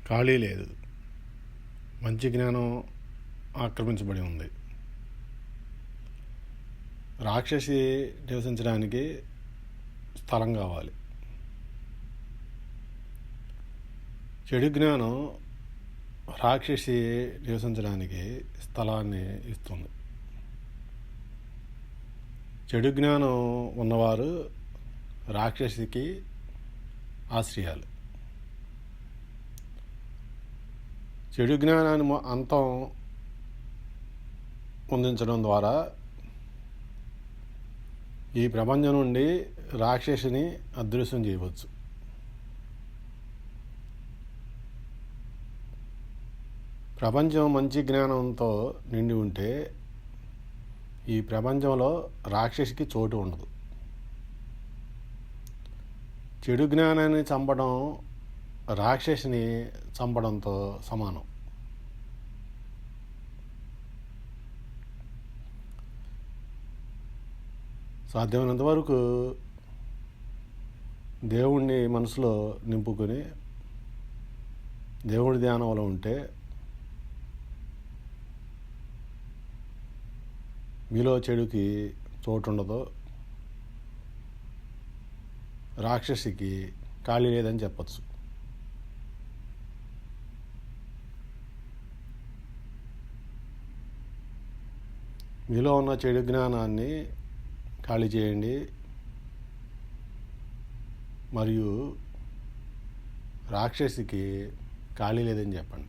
ఖాళీ లేదు. మంచి జ్ఞానం ఆక్రమించబడి ఉంది. రాక్షసి నివసించడానికి స్థలం కావాలి. చెడు జ్ఞానం రాక్షసి నివసించడానికి స్థలాన్ని ఇస్తుంది. చెడు జ్ఞానం ఉన్నవారు రాక్షసికి ఆశ్రయాలు. చెడు జ్ఞానాన్ని అంతం పొందించడం ద్వారా ఈ ప్రపంచం నుండి రాక్షసిని అదృశ్యం చేయవచ్చు. ప్రపంచం మంచి జ్ఞానంతో నిండి ఉంటే ఈ ప్రపంచంలో రాక్షసికి చోటు ఉండదు. చెడు జ్ఞానాన్ని చంపడం రాక్షసిని చంపడంతో సమానం. సాధ్యమైనంత వరకు దేవుణ్ణి మనసులో నింపుకొని దేవుడి ధ్యానంలో ఉంటే మీలో చెడుకి చోటు ఉండదు. రాక్షసికి ఖాళీ లేదని చెప్పచ్చు. మీలో ఉన్న చెడు జ్ఞానాన్ని ఖాళీ చేయండి మరియు రాక్షసికి ఖాళీ లేదని చెప్పండి.